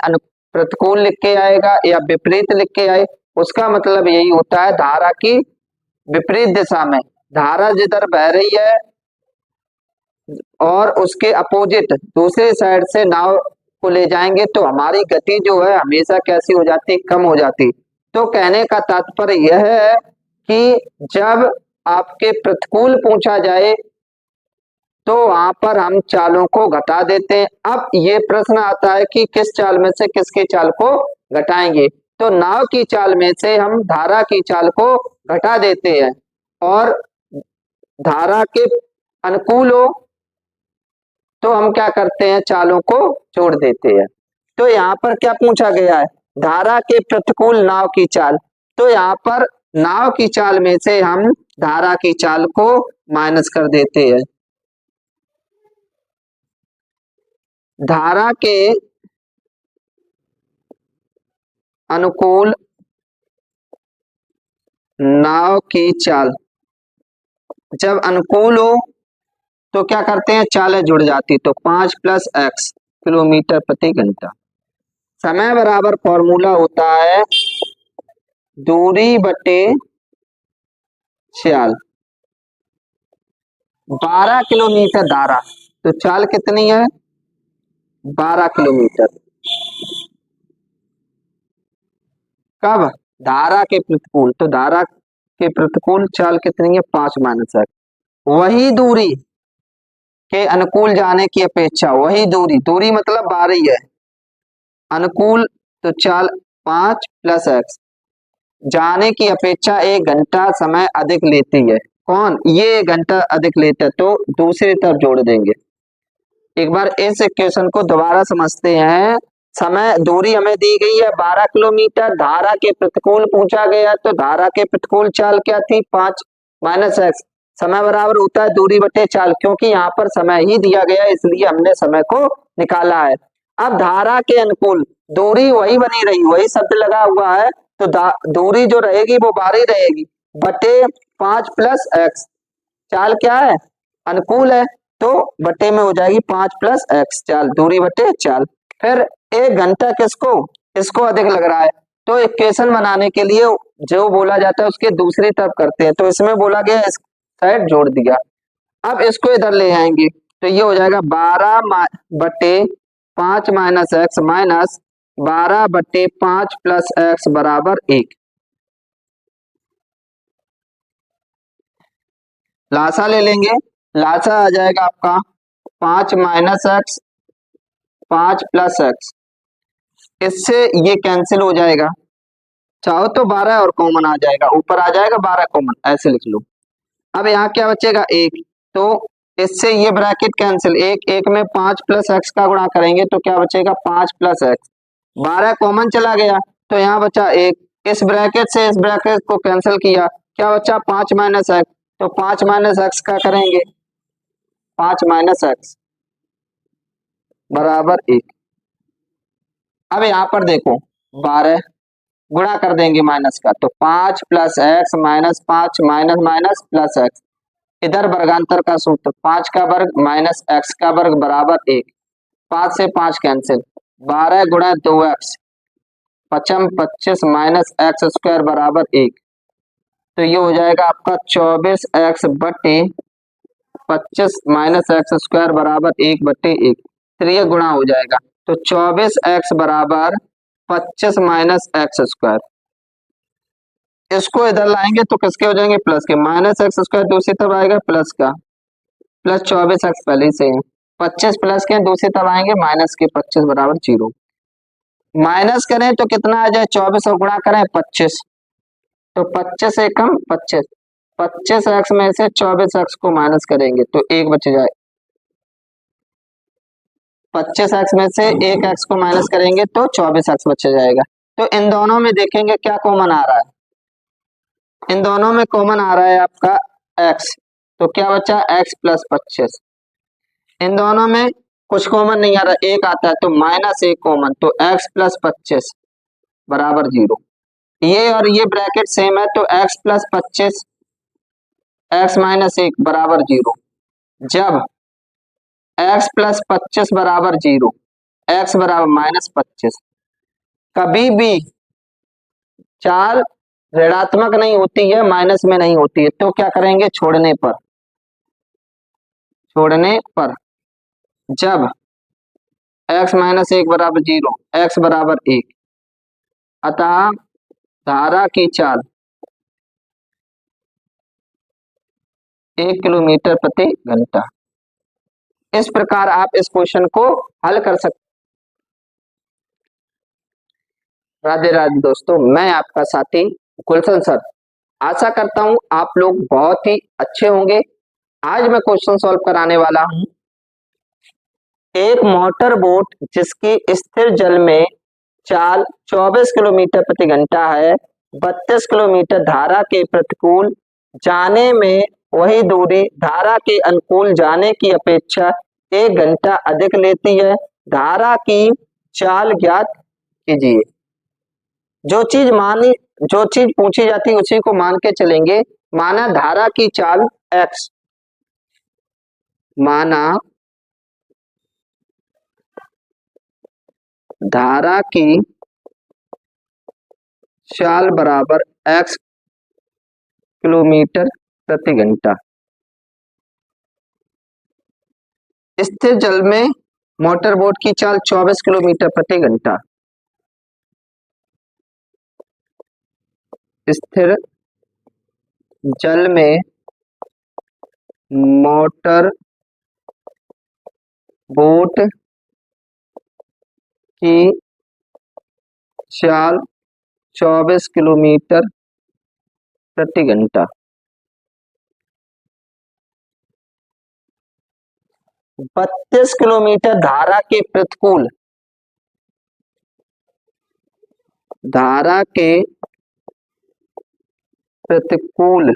प्रतिकूल लिख के आएगा या विपरीत लिख के आए, उसका मतलब यही होता है धारा की विपरीत दिशा में, धारा जिधर बह रही है और उसके अपोजिट दूसरे साइड से नाव को ले जाएंगे तो हमारी गति जो है हमेशा कैसी हो जाती, कम हो जाती। तो कहने का तात्पर्य यह है कि जब आपके प्रतिकूल पहुंचा जाए तो वहां पर हम चालों को घटा देते हैं। अब ये प्रश्न आता है कि किस चाल में से किसके चाल को घटाएंगे। तो नाव की चाल में से हम धारा की चाल को घटा देते हैं और धारा के अनुकूल हो तो हम क्या करते हैं, चालों को जोड़ देते हैं। तो यहाँ पर क्या पूछा गया है, धारा के प्रतिकूल नाव की चाल। तो यहाँ पर नाव की चाल में से हम धारा की चाल को माइनस कर देते हैं। धारा के अनुकूल नाव की चाल, जब अनुकूल हो तो क्या करते हैं, चालें जुड़ जाती, तो 5 + x किलोमीटर प्रति घंटा। समय बराबर फॉर्मूला होता है दूरी बटे चाल। 12 किलोमीटर धारा, तो चाल कितनी है, 12 किलोमीटर। कब, धारा के प्रतिकूल, तो धारा के प्रतिकूल चाल कितनी है, 5 - x। वही दूरी के अनुकूल जाने की अपेक्षा, वही दूरी, दूरी मतलब 12 ही है, अनुकूल तो चाल 5 + x, जाने की अपेक्षा 1 घंटा समय अधिक लेती है। कौन, ये 1 घंटा अधिक लेता है, तो दूसरी तरफ जोड़ देंगे। एक बार इस इक्वेशन को दोबारा समझते हैं। समय, दूरी हमें दी गई है 12 किलोमीटर, धारा के प्रतिकूल पूछा गया, तो धारा के प्रतिकूल चाल क्या थी, 5 - x। समय बराबर होता है दूरी बटे चाल, क्योंकि यहाँ पर समय ही दिया गया है इसलिए हमने समय को निकाला है। अब धारा के अनुकूल दूरी वही बनी रही, वही शब्द लगा हुआ है, तो दूरी जो रहेगी वो 12 रहेगी, बटे 5 + x। चाल क्या है, अनुकूल है, तो बटे में हो जाएगी 5 + x, चाल, दूरी बटे चाल। फिर 1 घंटा किसको, इसको अधिक लग रहा है, तो इक्वेशन बनाने के लिए जो बोला जाता है उसके दूसरी तरफ करते हैं, तो इसमें बोला गया इस साइड जोड़ दिया। अब इसको इधर ले आएंगे तो ये हो जाएगा 12 बटे 5 - x माइनस 12 बटे 5 + x बराबर 1। लासा ले लेंगे, लासा आ जाएगा आपका 5 - x 5 प्लस एक्स, इससे ये कैंसिल हो जाएगा, चाहो तो 12 और कॉमन आ जाएगा, ऊपर आ जाएगा 12 कॉमन, ऐसे लिख लो। अब यहाँ क्या बचेगा 1, तो इससे ये ब्रैकेट कैंसिल, एक एक में 5 प्लस एक्स का गुणा करेंगे तो क्या बचेगा 5 प्लस एक्स, 12 कॉमन चला गया तो यहाँ बचा 1, इस ब्रैकेट से इस ब्रैकेट को कैंसिल किया, क्या बचा 5 माइनस एक्स, तो 5 माइनस एक्स का करेंगे 5 माइनस एक्स बराबर 1। अब यहाँ पर देखो 12 गुणा कर देंगे माइनस का, तो 5 plus x minus 5 minus minus plus x, इधर वर्गांतर का सूत्र 5 का वर्ग माइनस एक्स का वर्ग बराबर 1, 5 से 5 कैंसिल, 12 गुणा 2x पचम 25 माइनस एक्स स्क्वायर बराबर 1, तो ये हो जाएगा आपका 24x बटे 25 माइनस एक्स स्क्वायर बराबर 1 बटे 1, फिर ये गुणा हो जाएगा, तो 24x बराबर 25 माइनस एक्स स्क्वायर, इसको इधर लाएंगे तो किसके हो जाएंगे प्लस के, माइनस एक्स स्क्वायर दूसरी तरफ आएगा प्लस का, प्लस 24x पहले से है, 25 प्लस के दूसरी तरफ आएंगे माइनस के, 25 बराबर 0, माइनस करें तो कितना आ जाए 24 और गुणा करें 25, तो 25 से कम 25, 25x में से 24x को माइनस करेंगे तो 1 बच जाए, 25x में से 1x को माइनस करेंगे तो 24x बच जाएगा। तो इन दोनों में देखेंगे क्या कॉमन आ रहा है, इन दोनों में कॉमन आ रहा है आपका x, तो क्या बचा x प्लस 25, इन दोनों में कुछ कॉमन नहीं आ रहा, एक आता है तो माइनस 1 कॉमन, तो x प्लस 25 बराबर 0, ये और ये ब्रैकेट सेम है तो x प्लस 25 x माइनस 1 बराबर 0, जब x प्लस 25 बराबर 0, x बराबर माइनस 25, कभी भी चाल ऋणात्मक नहीं होती है, माइनस में नहीं होती है, तो क्या करेंगे छोड़ने पर जब x माइनस 1 बराबर 0, x बराबर 1, अतः धारा की चाल 1 किलोमीटर प्रति घंटा। इस प्रकार आप इस क्वेश्चन को हल कर सकते। राधे राधे दोस्तों, मैं आपका साथी गुलशन सर, आशा करता हूं आप लोग बहुत ही अच्छे होंगे। आज मैं क्वेश्चन सॉल्व कराने वाला हूं, एक मोटर बोट जिसकी स्थिर जल में चाल 24 किलोमीटर प्रति घंटा है, 32 किलोमीटर धारा के प्रतिकूल जाने में वही दूरी धारा के अनुकूल जाने की अपेक्षा 1 घंटा अधिक लेती है, धारा की चाल ज्ञात कीजिए। जो चीज पूछी जाती है उसी को मान के चलेंगे। माना धारा की चाल x, माना धारा की चाल बराबर x किलोमीटर प्रति घंटा, स्थिर जल में मोटर बोट की चाल 24 किलोमीटर प्रति घंटा, स्थिर जल में मोटर बोट की चाल 24 किलोमीटर प्रति घंटा, 32 किलोमीटर धारा के प्रतिकूल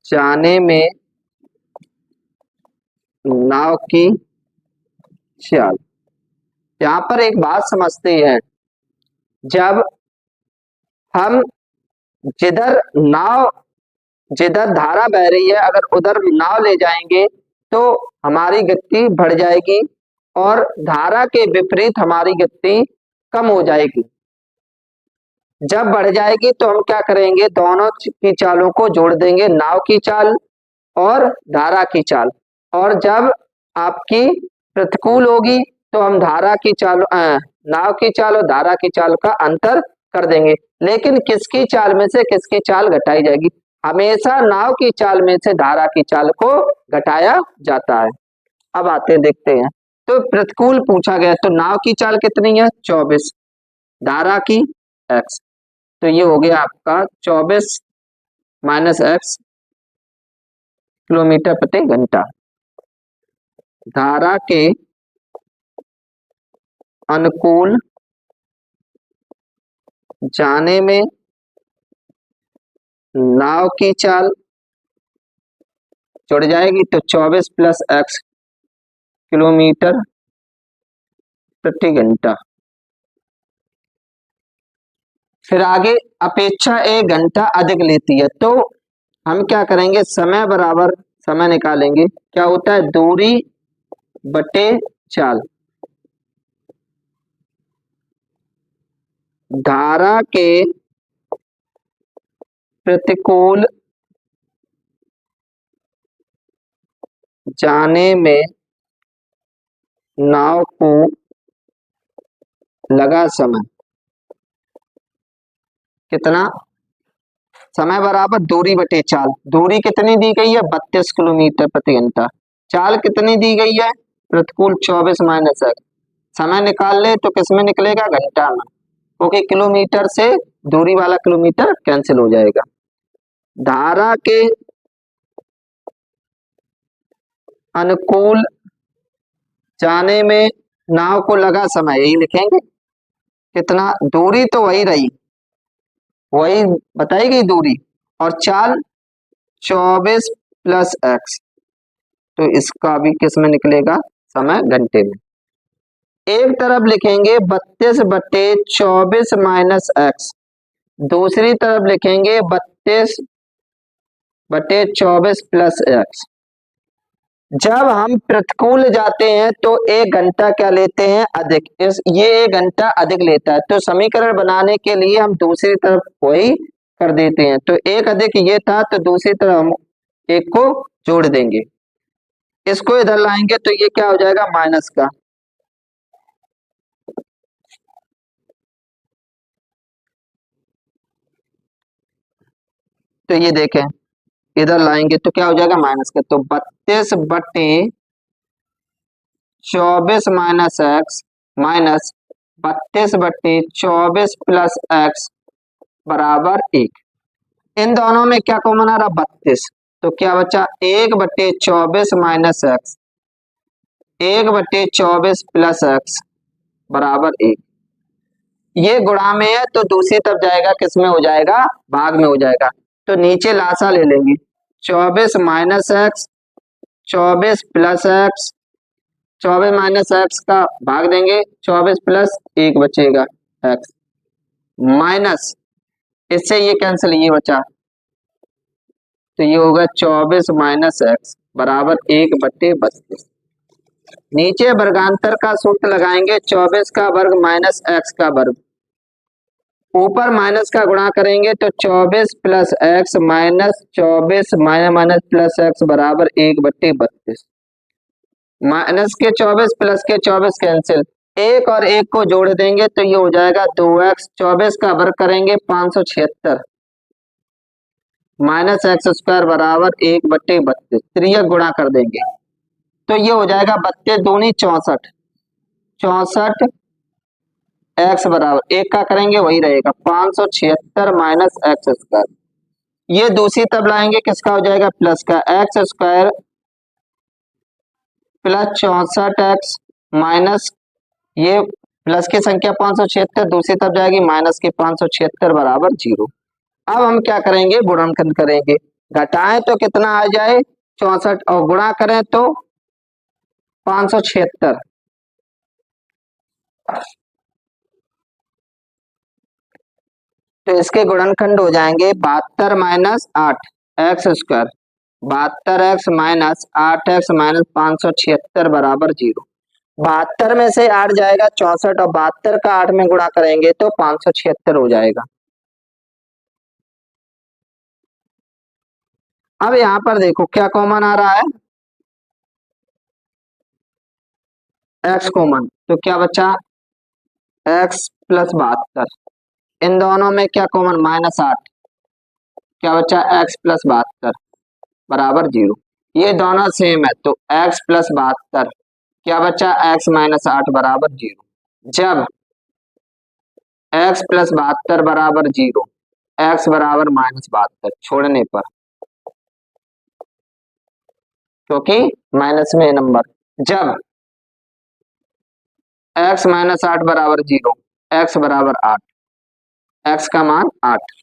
जाने में नाव की चाल। यहां पर एक बात समझते हैं, जब हम जिधर धारा बह रही है अगर उधर नाव ले जाएंगे तो हमारी गति बढ़ जाएगी और धारा के विपरीत हमारी गति कम हो जाएगी। जब बढ़ जाएगी तो हम क्या करेंगे, दोनों की चालों को जोड़ देंगे, नाव की चाल और धारा की चाल, और जब आपकी प्रतिकूल होगी तो हम नाव की चाल और धारा की चाल का अंतर कर देंगे। लेकिन किसकी चाल में से किसकी चाल घटाई जाएगी, हमेशा नाव की चाल में से धारा की चाल को घटाया जाता है। अब आते हैं देखते हैं। तो प्रतिकूल पूछा गया, तो नाव की चाल कितनी है 24, धारा की x, तो ये हो गया आपका 24 माइनस x किलोमीटर प्रति घंटा। धारा के अनुकूल जाने में नाव की चाल जुड़ जाएगी, तो 24 प्लस x किलोमीटर प्रति घंटा। फिर आगे अपेक्षा 1 घंटा अधिक लेती है, तो हम क्या करेंगे, समय बराबर समय निकालेंगे, क्या होता है दूरी बटे चाल। धारा के प्रतिकूल जाने में नाव को लगा समय कितना, समय बराबर दूरी बटे चाल। दूरी कितनी दी गई है 32 किलोमीटर प्रति घंटा, चाल कितनी दी गई है प्रतिकूल 24 माइनस x। समय निकाल ले तो किसमें निकलेगा, घंटा में, क्योंकि किलोमीटर से दूरी वाला किलोमीटर कैंसिल हो जाएगा। धारा के अनुकूल जाने में नाव को लगा समय, यही लिखेंगे कितना, दूरी तो वही रही, वही बताई गई दूरी, और चाल 24 प्लस x, तो इसका भी किस में निकलेगा, समय घंटे में। एक तरफ लिखेंगे 32 बटे 24 माइनस x, दूसरी तरफ लिखेंगे 32 बटे 24 प्लस x। जब हम प्रतिकूल जाते हैं तो 1 घंटा क्या लेते हैं अधिक, ये 1 घंटा अधिक लेता है, तो समीकरण बनाने के लिए हम दूसरी तरफ वही कर देते हैं, तो 1 अधिक ये था, तो दूसरी तरफ हम 1 को जोड़ देंगे, इसको इधर लाएंगे तो ये क्या हो जाएगा माइनस का, तो ये देखें इधर लाएंगे तो क्या हो जाएगा माइनस का, तो 32 बटे 24 माइनस x माइनस 32 बटे 24 प्लस x बराबर 1। इन दोनों में क्या कॉमन आ रहा 32, तो क्या बचा 1 बटे 24 माइनस x, 1 बटे 24 प्लस x बराबर 1। ये गुणा में है तो दूसरी तरफ जाएगा, किस में हो जाएगा, भाग में हो जाएगा, तो नीचे लासा ले लेंगे 24 minus x 24 plus x, 24 minus x का भाग देंगे, 24 प्लस 1 बचेगा x, माइनस इससे ये कैंसिल, ये बचा, तो ये होगा 24 माइनस x बराबर 1 बटे 32। नीचे वर्गांतर का सूत्र लगाएंगे, 24 का वर्ग माइनस x का वर्ग, ऊपर माइनस का गुणा करेंगे तो 24 plus x minus 24 minus minus plus x बराबर 1 बटे 32। माइनस के 24 प्लस के 24 कैंसिल, 1 और 1 को जोड़ देंगे तो ये हो जाएगा 2x, 24 का वर्ग करेंगे 576 माइनस एक्स स्क्वायर बराबर 1 बटे 32, त्रियक गुणा कर देंगे तो ये हो जाएगा 32 दूनी 64, 64 एक्स बराबर 1 का करेंगे वही रहेगा 576 माइनस एक्स स्क्वायर। ये दूसरी तरफ लाएंगे किसका हो जाएगा प्लस का, x square plus 64 x minus ये प्लस की संख्या 576 दूसरी तरफ जाएगी माइनस के 576 बराबर 0। अब हम क्या करेंगे गुणनखंड करेंगे, घटाएं तो कितना आ जाए 64 और गुणा करें तो 576, तो इसके गुणनखंड हो जाएंगे 72 minus 8 x square, 72 x minus 8 x minus 576 बराबर 0। 72 में से 8 जाएगा 64 और 72 का 8 में गुणा करेंगे तो 576 हो जाएगा। अब यहाँ पर देखो क्या कॉमन आ रहा है, एक्स कॉमन, तो क्या बचा एक्स प्लस 72, इन दोनों में क्या कॉमन माइनस 8, क्या बचा एक्स प्लस 72 बराबर 0। ये दोनों सेम है तो x प्लस 72 क्या बचा x माइनस 8 बराबर 0। जब x प्लस 72 बराबर 0, x बराबर माइनस 72 छोड़ने पर, क्योंकि माइनस में नंबर, जब x माइनस 8 बराबर 0, x बराबर 8, x का मान 8,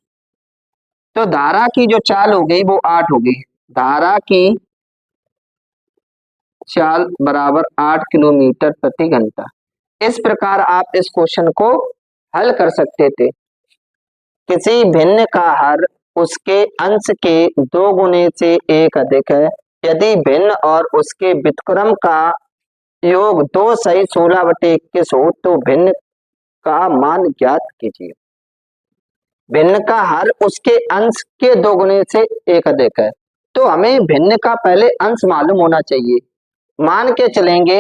तो धारा की जो चाल हो गई वो 8 हो गई। धारा की चाल बराबर 8 किलोमीटर प्रति घंटा। इस प्रकार आप इस क्वेश्चन को हल कर सकते थे। किसी भिन्न का हर उसके अंश के 2 गुने से 1 अधिक है यदि भिन्न और उसके व्युत्क्रम का योग 2 सही 16/21 हो तो भिन्न का मान ज्ञात कीजिए। भिन्न का हर उसके अंश के 2 गुने से 1 अधिक है तो हमें भिन्न का पहले अंश मालूम होना चाहिए। मान के चलेंगे,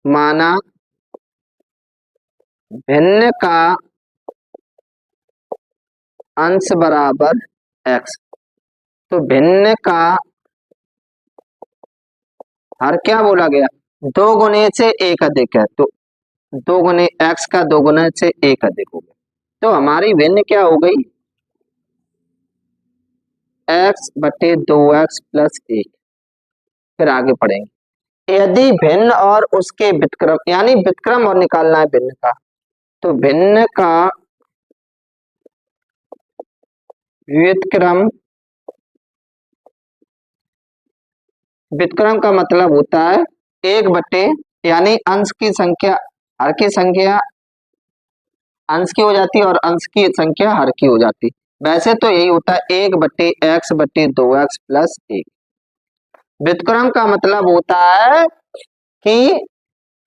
माना भिन्न का अंश बराबर x, तो भिन्न का हर क्या बोला गया 2 गुने से 1 अधिक है तो 2 गुने x का 2 गुने से 1 अधिक हो गया तो हमारी भिन्न क्या हो गई x बटे 2x प्लस 1। फिर आगे पढ़ेंगे। यदि भिन्न और उसके व्युत्क्रम, यानी व्युत्क्रम और निकालना है भिन्न का, तो भिन्न का व्युत्क्रम, व्युत्क्रम का मतलब होता है 1 बटे, यानी अंश की संख्या हर की संख्या अंश की हो जाती है और अंश की संख्या हर की हो जाती। वैसे तो यही होता है 1 बटे x बटे 2x प्लस 1। व्युत्क्रम का मतलब होता है कि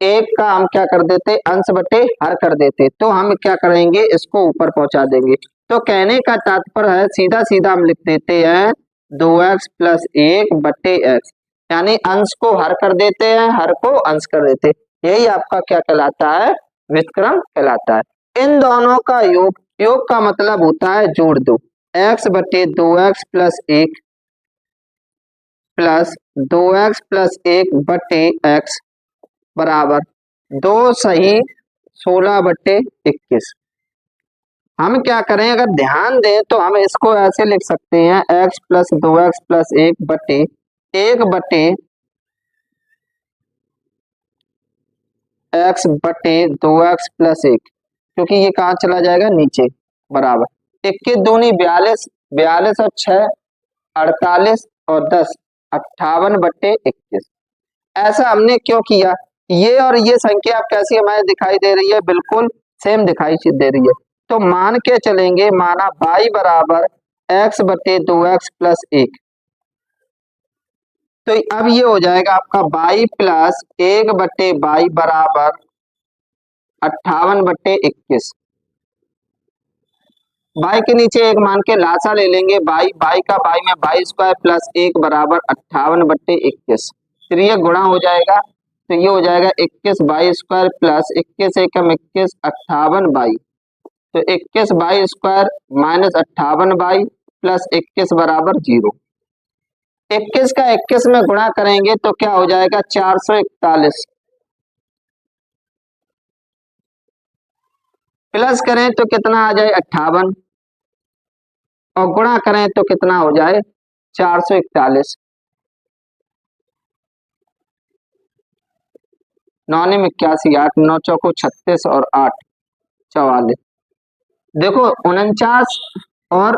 एक का हम क्या कर देते अंश बटे हर कर देते, तो हम क्या करेंगे इसको ऊपर पहुंचा देंगे। तो कहने का तात्पर्य है सीधा सीधा हम लिख देते हैं 2x प्लस 1 बटे x, यानी अंश को हर कर देते हैं, हर को अंश कर देते, यही आपका क्या कहलाता है व्युत्क्रम कहलाता है। इन दोनों का योग, योग का मतलब होता है जोड़ दो, x बटे 2x plus 1 plus 2x plus 1 बटे x बराबर 2 सही 16/21। हम क्या करें अगर ध्यान दें तो हम इसको ऐसे लिख सकते हैं x प्लस 2x प्लस 1 बटे 1 बटे x बटे 2x प्लस 1, क्योंकि ये कहाँ चला जाएगा नीचे, बराबर 21 दूनी 42, 42 और 6 48 और 10 58/21। ऐसा हमने क्यों किया, ये और ये संख्या कैसी हमें दिखाई दे रही है, बिल्कुल सेम दिखाई दे रही है। तो मान के चलेंगे, माना y बराबर x बटे 2x प्लस 1, तो अब ये हो जाएगा आपका y प्लस 1 बटे y बराबर 58/21। y के नीचे एक मान के लासा ले लेंगे, y का y में y स्क्वायर प्लस 1 बराबर 58/21, फिर ये गुणा हो जाएगा तो ये हो जाएगा 21 y स्क्वायर प्लस 21 एकम 21 58y, तो 21 y square minus 58y plus 21 बराबर 0। 21 का 21 में गुणा करेंगे तो क्या हो जाएगा 441, प्लस करें तो कितना आ जाए 58 और गुणा करें तो कितना हो जाए 441। 9 में 81, 8 9 चौको 36 और 8 44। देखो 49 और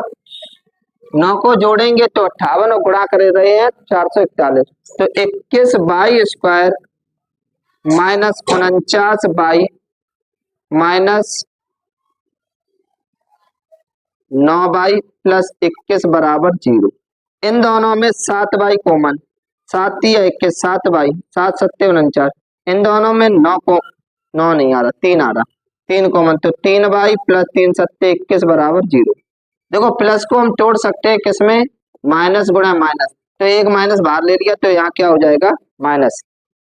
9 को जोड़ेंगे तो 58 और गुणा कर रहे हैं 441, तो 21 by square minus 49 by minus 9 by plus 21 बराबर 0। इन दोनों में 7 बाई कॉमन, 7 या 21 7 बाई 7 7 49, इन दोनों में 9 को 9 नहीं आ रहा 3 आ रहा, 3 कॉमन, तो 3 बाई प्लस 3 7 21 बराबर 0। देखो प्लस को हम तोड़ सकते हैं किसमें, माइनस गुणा माइनस, तो एक माइनस बाहर ले लिया तो यहाँ क्या हो जाएगा माइनस।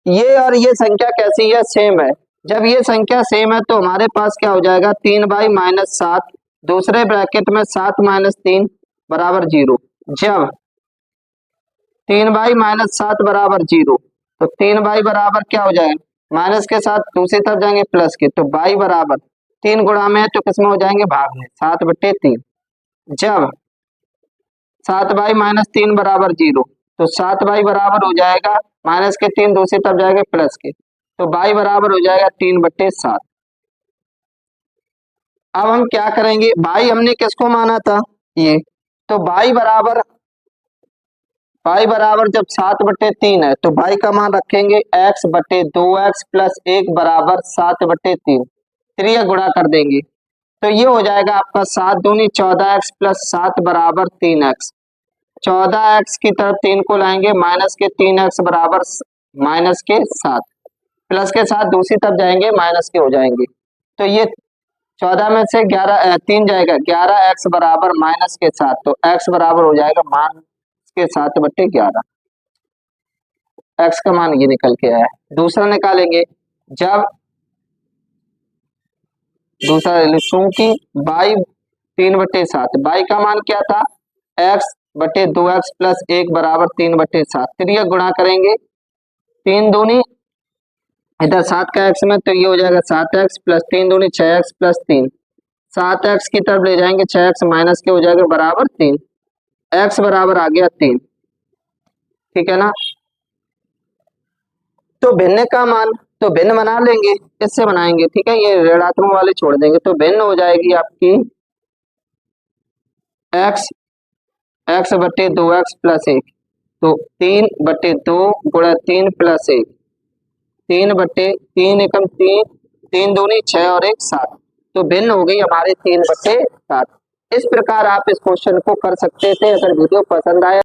ये और ये संख्या कैसी है सेम है, जब ये संख्या सेम है तो हमारे पास क्या हो जाएगा 3 बाई माइनस 7, दूसरे ब्रैकेट में 7 माइनस 3 बराबर 0। जब 3y-7 बराबर 0। तो 3y बराबर क्या हो जाएगा, माइनस के साथ दूसरी तरफ जाएंगे प्लस के, तो y बराबर 3 गुणा में है तो किसमें हो जाएंगे, भाग में, 7/3। जब 7y-3 बराबर 0, तो 7y बराबर हो जाएगा माइनस के 3 दूसरी तरफ जाएंगे प्लस के, तो y बराबर हो जाएगा 3/7। अब हम क्या करेंगे, y हमने किसको माना था, ये, तो y बराबर जब 7/3 है तो y का मान रखेंगे x/2x प्लस 1 बराबर 7/3, त्रिया गुणा कर देंगे तो ये हो जाएगा आपका 7 दूनी 14x प्लस 7 बराबर 3x। 14x की तरफ 3 को लाएंगे, माइनस के 3x बराबर माइनस के 7, प्लस के साथ दूसरी तरफ जाएंगे माइनस के हो जाएंगे, तो ये 14 में से 3 जाएगा, 11x बराबर माइनस के 7, तो x बराबर हो जाएगा माइनस के 7/11। x का मान ये निकल के आया है। दूसरा निकालेंगे, जब दूसरा चूंकि y 3/7, y का मान क्या था, x/2x प्लस 1 बराबर 3/7, त्रिया गुणा करेंगे, 3 दूनी इधर 7 का x में, तो ये हो जाएगा 7x प्लस 3 दूनी 6x प्लस 3, 7x की तरफ ले जाएंगे 6x माइनस के हो जाएगा बराबर 3, x बराबर आ गया 3, ठीक है ना। तो भिन्न का मान, तो भिन्न बना लेंगे, इससे बनाएंगे, ठीक है, ये ऋणात्मक वाले छोड़ देंगे, तो भिन्न हो जाएगी आपकी x/2x प्लस 1, तो 3/2 गुणा 3 प्लस 1, 3/3 एकम 3, 3 दूनी 6 और 1 7, तो भिन्न हो गई हमारे 3/7। इस प्रकार आप इस क्वेश्चन को कर सकते थे। अगर वीडियो पसंद आया